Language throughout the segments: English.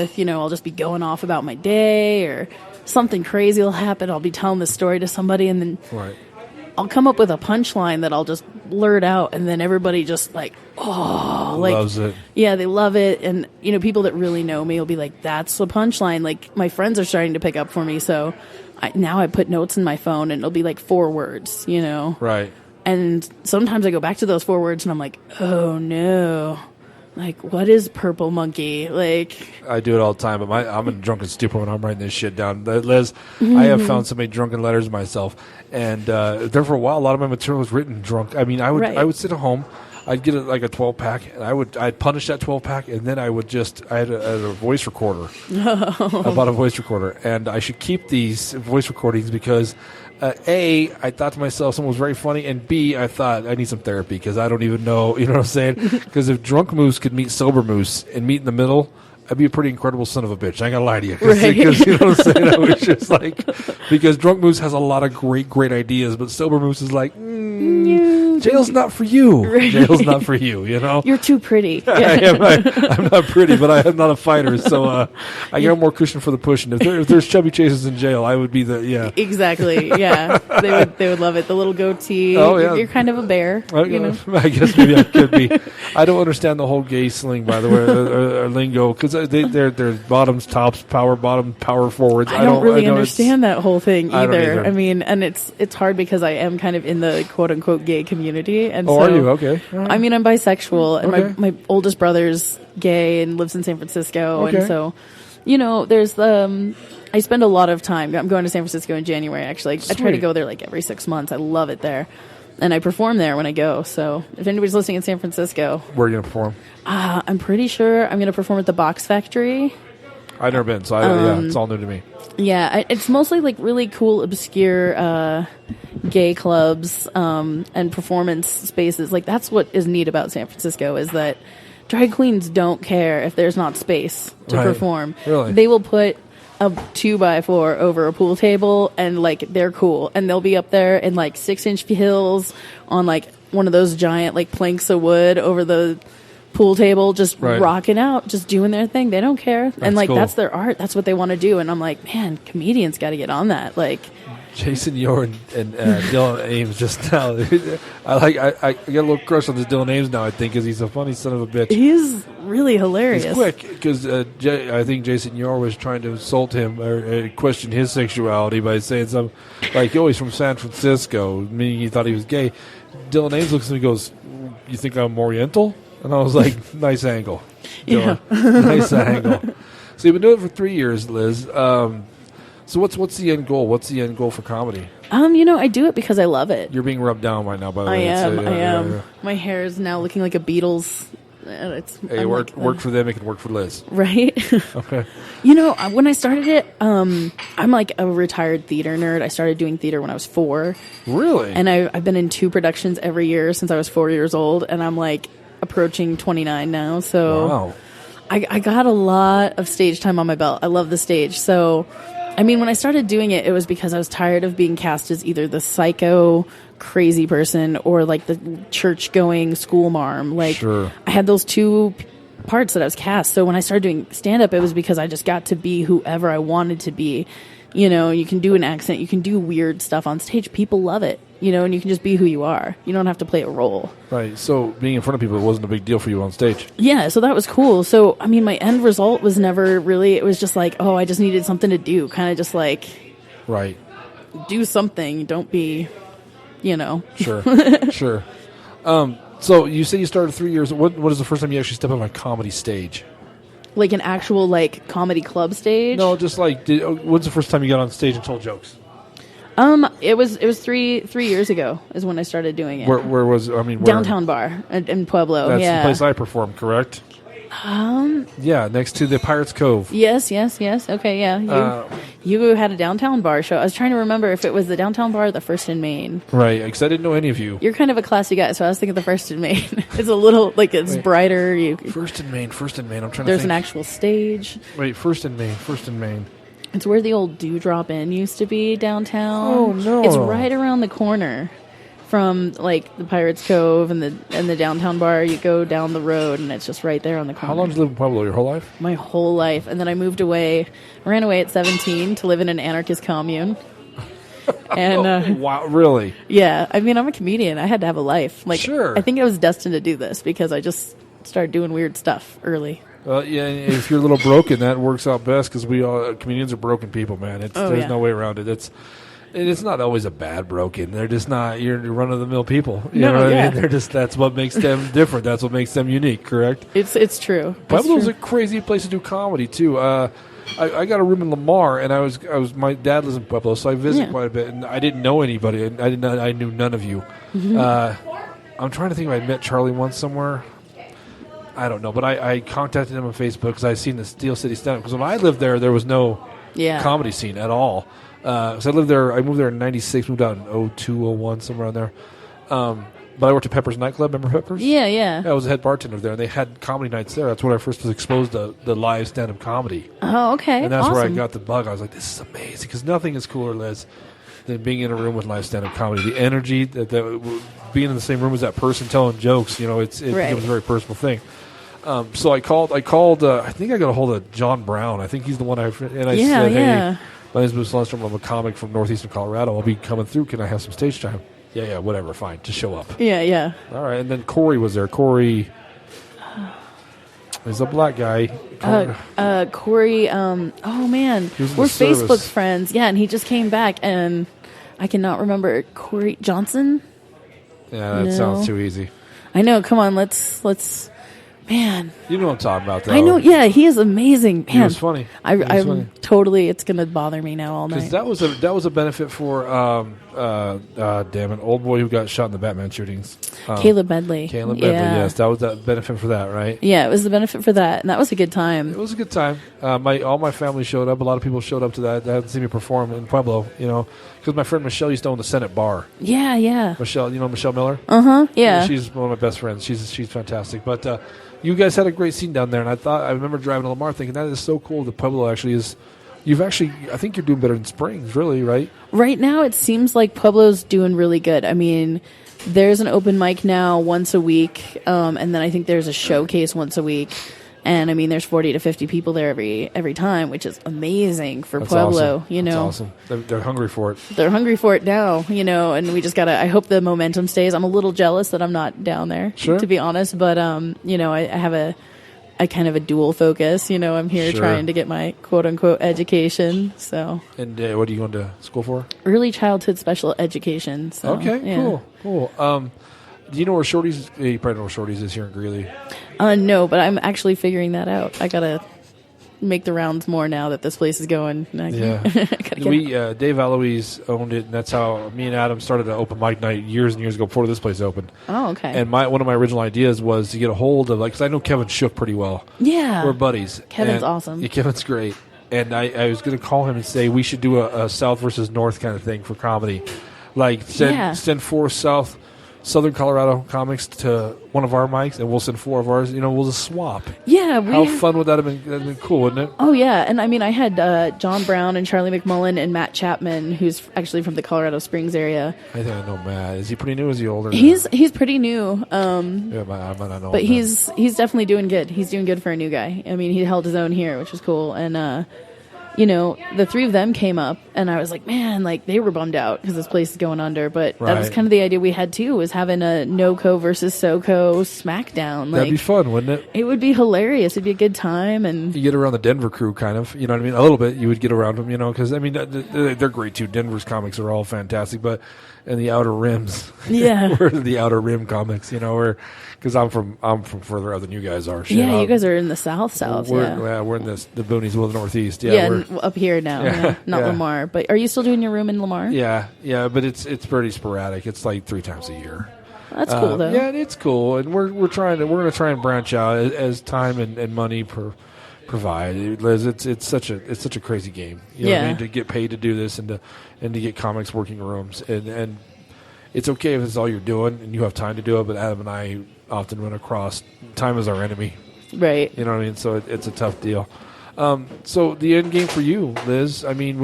I'll just be going off about my day or something crazy will happen. I'll be telling this story to somebody and then I'll come up with a punchline that I'll just blurt out and then everybody just loves it. Yeah, they love it. And, people that really know me will be like, that's the punchline. Like, my friends are starting to pick up for me. So now I put notes in my phone and it'll be like 4 words, Right. And sometimes I go back to those 4 words and I'm like, oh no. Like, what is purple monkey? Like, I do it all the time, but I'm a drunken stupor when I'm writing this shit down. Liz, I have found so many drunken letters myself, and there for a while, a lot of my material was written drunk. I mean, I would sit at home, I'd get a 12-pack, and I'd punish that 12-pack, and then I had a voice recorder. I bought a voice recorder, and I should keep these voice recordings because. A, I thought to myself someone was very funny, and B, I thought I need some therapy because I don't even know, you know what I'm saying? Because if drunk moose could meet sober moose and meet in the middle, I'd be a pretty incredible son of a bitch. I ain't gonna lie to you. Because you know what I'm saying? I was just like, because drunk moose has a lot of great ideas, but sober moose is like, jail's not for you. Right. Jail's not for you, You're too pretty. I'm not pretty, but I am not a fighter, so I got more cushion for the pushing. If there's chubby chases in jail, I would be Exactly, yeah. They would love it. The little goatee. Oh, yeah. You're kind of a bear, I guess maybe I could be. I don't understand the whole gay sling, by the way, or lingo, because they're bottoms, tops, power bottom, power forwards. I don't really understand that whole thing either. I mean, and it's hard because I am kind of in the quote unquote gay community. And are you? Okay. Right. I mean, I'm bisexual, and my oldest brother's gay and lives in San Francisco, and so there's I spend a lot of time. I'm going to San Francisco in January. Actually, I try to go there like every 6 months. I love it there. And I perform there when I go. So if anybody's listening in San Francisco. Where are you going to perform? I'm pretty sure I'm going to perform at the Box Factory. I've never been, so it's all new to me. Yeah, it's mostly like really cool, obscure gay clubs and performance spaces. Like, that's what is neat about San Francisco is that drag queens don't care if there's not space to perform. Really? They will put a 2x4 over a pool table and like they're cool, and they'll be up there in like 6-inch heels on like one of those giant like planks of wood over the pool table, just rocking out, just doing their thing. They don't care. And like, cool. That's their art. That's what they want to do. And I'm like, man, comedians got to get on that. Like, Jason Yor and Dylan Ames just now. I got a little crush on this Dylan Ames now, I think, because he's a funny son of a bitch. He's really hilarious. He's quick, because I think Jason Yor was trying to insult him or question his sexuality by saying something like, oh, he's from San Francisco, meaning he thought he was gay. Dylan Ames looks at me and goes, you think I'm Oriental? And I was like, nice angle. Dylan. Yeah. Nice angle. So you've been doing it for 3 years, Liz. So what's the end goal? What's the end goal for comedy? I do it because I love it. You're being rubbed down right now, by the way. I am. Yeah. My hair is now looking like a Beatles. Hey, work for them. It can work for Liz. Right? Okay. When I started it, I'm like a retired theater nerd. I started doing theater when I was 4. Really? And I've been in 2 productions every year since I was 4 years old, and I'm like approaching 29 now. So wow. I got a lot of stage time on my belt. I love the stage. So, I mean, when I started doing it, it was because I was tired of being cast as either the psycho crazy person or like the church-going school marm. Like, sure. I had those 2 parts that I was cast. So when I started doing stand-up, it was because I just got to be whoever I wanted to be. You can do an accent, you can do weird stuff on stage. People love it, and you can just be who you are. You don't have to play a role. Right. So being in front of people, it wasn't a big deal for you on stage. Yeah. So that was cool. So, I mean, my end result was never really, it was just like, oh, I just needed something to do. Kind of just like, right. Do something. Don't be, Sure. Sure. So you say you started 3 years. What is the first time you actually stepped on a comedy stage? Like an actual like comedy club stage? No, just like when's the first time you got on stage and told jokes? It was 3 years ago is when I started doing it. Where was where? Downtown Bar in Pueblo. That's the place I performed, correct? Yeah, next to the Pirates Cove. Yes. Okay, yeah. You had a downtown bar show. I was trying to remember if it was the downtown bar or the First in Main. Right, because I didn't know any of you. You're kind of a classy guy, so I was thinking the First in Main. It's a little, like, it's brighter. First in Main. I'm trying to think. There's an actual stage. Wait, First in Main. It's where the old Dewdrop Inn used to be downtown. Oh, no. It's right around the corner from like the Pirates Cove and the downtown bar. You go down the road, and it's just right there on the corner. How long did you live in Pueblo? Your whole life? My whole life, and then I moved away. I ran away at 17 to live in an anarchist commune. And wow, really? Yeah, I mean, I'm a comedian. I had to have a life. Like, sure. I think I was destined to do this because I just started doing weird stuff early. Well, yeah, if you're a little broken, that works out best because we all comedians are broken people, man. There's no way around it. It's not always a bad broken. They're just not your run-of-the-mill people. You know what I mean? They're just, that's what makes them different. That's what makes them unique, correct? It's true. Pueblo's a crazy place to do comedy, too. I got a room in Lamar, and I was my dad lives in Pueblo, so I visit quite a bit, and I didn't know anybody. I knew none of you. Mm-hmm. I'm trying to think if I met Charlie once somewhere. I don't know, but I contacted him on Facebook because I seen the Steel City stand-up. Because when I lived there was no comedy scene at all. So I lived there. I moved there in '96. Moved out in 02, 01, somewhere around there. But I worked at Pepper's nightclub. Remember Pepper's? Yeah. I was a head bartender there, and they had comedy nights there. That's when I first was exposed to the live stand-up comedy. Oh, okay. And that's where I got the bug. I was like, this is amazing, because nothing is cooler, Liz, than being in a room with live stand-up comedy. The energy, that being in the same room as that person telling jokes, it becomes a very personal thing. So I called. I think I got a hold of John Brown. I think he's the one I said, hey, my name's Bruce Lundstrom. I'm a comic from northeastern Colorado. I'll be coming through. Can I have some stage time? Yeah, whatever, fine. Just show up. Yeah. All right, and then Corey was there. Corey is a black guy. Corey, oh, man. We're Facebook friends. Yeah, and he just came back, and I cannot remember. Corey Johnson? Yeah, that sounds too easy. I know. Come on, let's... Man. You know what I'm talking about, though. I know, yeah, he is amazing. Man, he was funny. I'm totally, it's going to bother me now all night. Because that was a benefit for, damn it, old boy who got shot in the Batman shootings. Caleb Medley. Yes. That was the benefit for that, right? Yeah, it was the benefit for that, and that was a good time. It was a good time. All my family showed up. A lot of people showed up to that. They had to see me perform in Pueblo, because my friend Michelle used to own the Senate Bar. Yeah. Michelle, Michelle Miller? Uh-huh, yeah. She's one of my best friends. She's fantastic. But you guys had a great scene down there, and I remember driving to Lamar thinking, that is so cool. The Pueblo actually is... I think you're doing better than Springs, really, right? Right now, it seems like Pueblo's doing really good. I mean, there's an open mic now once a week, and then I think there's a showcase once a week. And I mean, there's 40 to 50 people there every time, which is amazing for Pueblo. Awesome. That's awesome. They're hungry for it. They're hungry for it now, and we just gotta. I hope the momentum stays. I'm a little jealous that I'm not down there, to be honest. But I have a kind of a dual focus. I'm here trying to get my quote unquote education. So. And what are you going to school for? Early childhood special education. So, okay, cool. Do you know where Shorty's? You probably know where Shorty's is here in Greeley. No, but I'm actually figuring that out. I gotta make the rounds more now that this place is going. Yeah, Dave Alois owned it, and that's how me and Adam started an open mic night years and years ago before this place opened. Oh, okay. And one of my original ideas was to get a hold of, because I know Kevin Shook pretty well. Yeah, we're buddies. Kevin's awesome. Yeah, Kevin's great. And I was going to call him and say we should do a South versus North kind of thing for comedy, like send 4 Southern Colorado comics to one of our mics, and we'll send 4 of ours. We'll just swap. Yeah. How fun would that have been? That'd have been cool, wouldn't it? Oh, yeah. And I mean, I had John Brown and Charlie McMullen and Matt Chapman, who's actually from the Colorado Springs area. I think I know Matt. Is he pretty new? Is he older? He's pretty new. I might not know. But he's definitely doing good. He's doing good for a new guy. I mean, he held his own here, which was cool. And the 3 of them came up, and I was like, man, they were bummed out because this place is going under. But that was kind of the idea we had, too, was having a NoCo versus SoCo SmackDown. That'd be fun, wouldn't it? It would be hilarious. It'd be a good time. And you get around the Denver crew, kind of. You know what I mean? A little bit. You would get around them, because, I mean, they're great, too. Denver's comics are all fantastic. But in the Outer Rims, we're the Outer Rim comics, because I'm from further out than you guys are. You guys are in the South. We're in the boonies of the Northeast. We're up here now, not Lamar. But are you still doing your room in Lamar? Yeah, but it's pretty sporadic. It's like 3 times a year. That's cool, though. Yeah, it's cool, and we're going to try and branch out as time and money provide. It's such a crazy game. You know what I mean? To get paid to do this and to get comics working rooms, and it's okay if it's all you're doing and you have time to do it. But Adam and I often run across time is our enemy. Right. You know what I mean? So it's a tough deal. So the end game for you, Liz, I mean,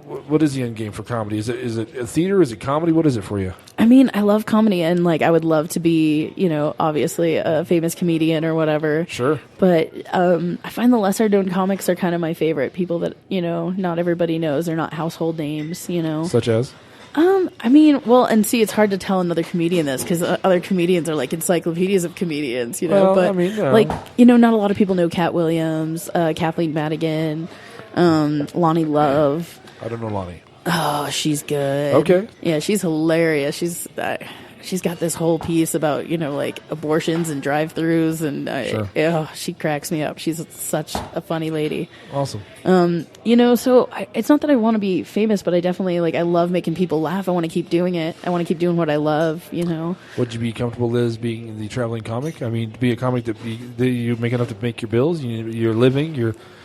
what is the end game for comedy? Is it a theater? Is it comedy? What is it for you? I mean, I love comedy, and like I would love to be, obviously a famous comedian or whatever. Sure. But I find the lesser known comics are kind of my favorite. People that not everybody knows. They're not household names. Such as. I mean, well, and see, it's hard to tell another comedian this because other comedians are like encyclopedias of comedians, Well, but I mean, like, not a lot of people know Cat Williams, Kathleen Madigan, Lonnie Love. I don't know Lonnie. Oh, she's good. Okay. Yeah, she's hilarious. She's got this whole piece about, like abortions and drive-thrus, and she cracks me up. She's such a funny lady. Awesome. So it's not that I want to be famous, but I definitely, I love making people laugh. I want to keep doing it. I want to keep doing what I love, Would you be comfortable, Liz, being the traveling comic? I mean, to be a comic that you make enough to make your bills, you're living,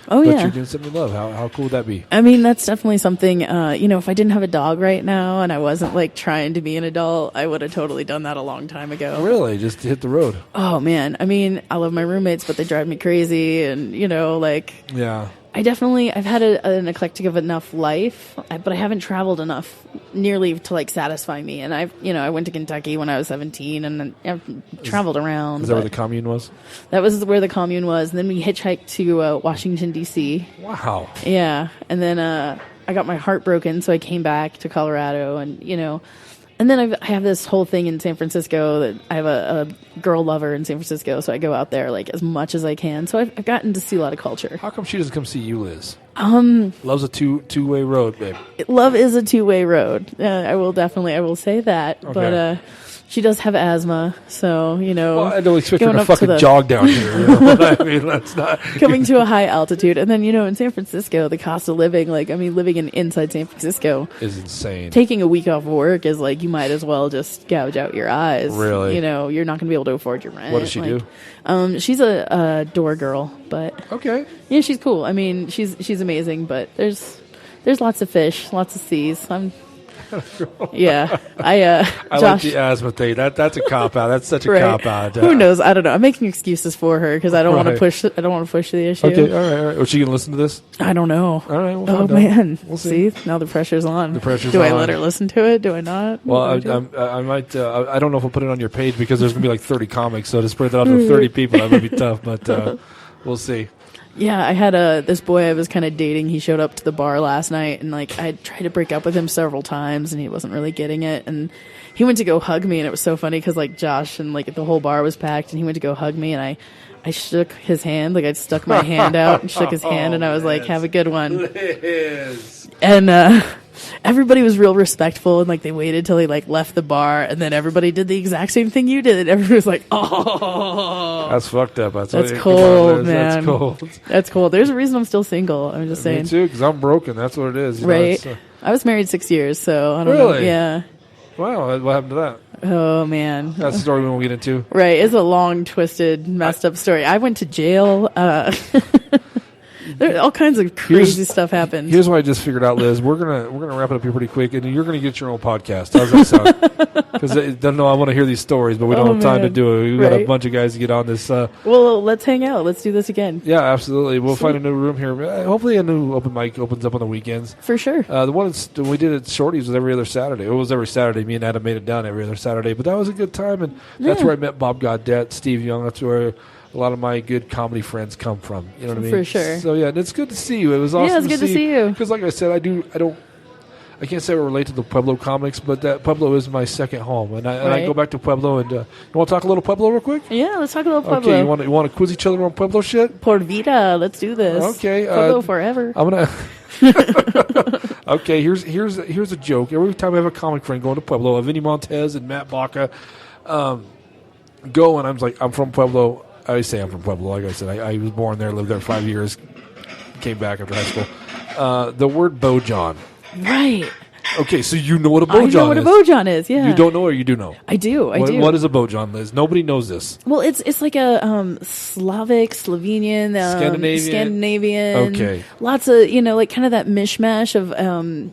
but you're doing something you love. How cool would that be? I mean, that's definitely something, if I didn't have a dog right now and I wasn't trying to be an adult, I would have totally done that a long time ago. Oh, really? Just to hit the road? Oh, man. I mean, I love my roommates, but they drive me crazy. And, Yeah. I've had an eclectic of enough life, but I haven't traveled enough nearly to satisfy me. And I went to Kentucky when I was 17 and I've traveled around. Is that where the commune was? That was where the commune was. And then we hitchhiked to Washington, D.C. Wow. Yeah. And then I got my heart broken, so I came back to Colorado and then I have this whole thing in San Francisco that I have a girl lover in San Francisco, so I go out there as much as I can. So I've gotten to see a lot of culture. How come she doesn't come see you, Liz? Love's a two-way road, babe. Love is a two-way road. I will say that. Okay. But she does have asthma, so Well, I don't expect her to fucking jog down here. You know what I mean? That's not coming to a high altitude, and then in San Francisco, the cost of living, living inside San Francisco is insane. Taking a week off work is you might as well just gouge out your eyes. Really? You're not going to be able to afford your rent. What does she do? She's a door girl, but okay. Yeah, she's cool. I mean, she's amazing, but there's lots of fish, lots of seas. Yeah, I Josh, like the asthma thing. That's a cop out. That's such a cop out. Who knows? I don't know. I'm making excuses for her because I don't want to push. I don't want to push the issue. Okay, all right. Was she gonna listen to this? I don't know. All right. Oh man. We'll see. Now the pressure's on. Do I let her listen to it? Do I not? Well, I might. I don't know if I'll put it on your page because there's gonna be 30 comics. So to spread that out to 30 people, that might be tough. But we'll see. Yeah, I had this boy I was kind of dating. He showed up to the bar last night, and I tried to break up with him several times, and he wasn't really getting it. And he went to go hug me, and it was so funny because Josh and the whole bar was packed, and he went to go hug me, and I shook his hand, I stuck my hand out and shook his hand, and I was like, "Have a good one." Liz. And everybody was real respectful, and they waited till he left the bar, and then everybody did the exact same thing you did, and everybody was like, "Oh, that's fucked up." That's cold, man. That's cold. That's cold. There's a reason I'm still single. I'm just saying. Me too, because I'm broken. That's what it is, right? I was married 6 years, so I don't know. Yeah. Wow, what happened to that? Oh man, that's a story we won't get into. Right, it's a long, twisted, messed up story. I went to jail. There, all kinds of crazy stuff happened. Here's what I just figured out, Liz. We're gonna wrap it up here pretty quick, and you're gonna get your own podcast. How's that sound? Because I want to hear these stories, but we don't have time to do it. We've got a bunch of guys to get on this. Well, let's hang out. Let's do this again. Yeah, absolutely. We'll find a new room here. Hopefully, a new open mic opens up on the weekends. For sure. The one we did at Shorty's was every other Saturday. It was every Saturday. Me and Adam made it down every other Saturday, but that was a good time, and that's where I met Bob Gaudette, Steve Young. That's where a lot of my good comedy friends come from. You know what I mean? For sure. So yeah, it's good to see you. It was awesome. Yeah, it's good to see you. Because like I said, I can't say I relate to the Pueblo comics, but that Pueblo is my second home, and I go back to Pueblo. And you want to talk a little Pueblo real quick? Yeah, let's talk a little Pueblo. Okay, you want to quiz each other on Pueblo shit? Por vida, let's do this. Okay, Pueblo forever. I'm gonna. Okay, here's a joke. Every time I have a comic friend going to Pueblo, Vinny Montez and Matt Baca go, and I'm from Pueblo. I always say I'm from Pueblo. Like I said, I was born there, lived there 5 years, came back after high school. The word Bojan. Right. Okay, so you know what a Bojan is. I know what a Bojan is, yeah. You don't know or you do know? I do. What is a Bojan, Liz? Nobody knows this. Well, it's like a Slavic, Slovenian, Scandinavian. Okay. Lots of, kind of that mishmash of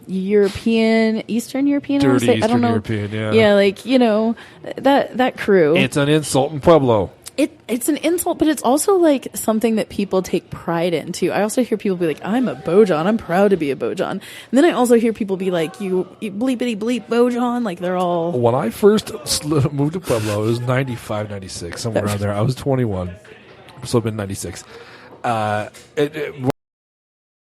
European, Eastern European, Dirty I don't know. Eastern European, yeah. Yeah, that crew. It's an insult in Pueblo. It's an insult, but it's also like something that people take pride in too. I also hear people be like, I'm a Bojan. I'm proud to be a Bojan. And then I also hear people be like, you bleepity bleep Bojan. Like they're all. When I first moved to Pueblo, it was 95, 96, somewhere around there. I was 21. So it's been 96.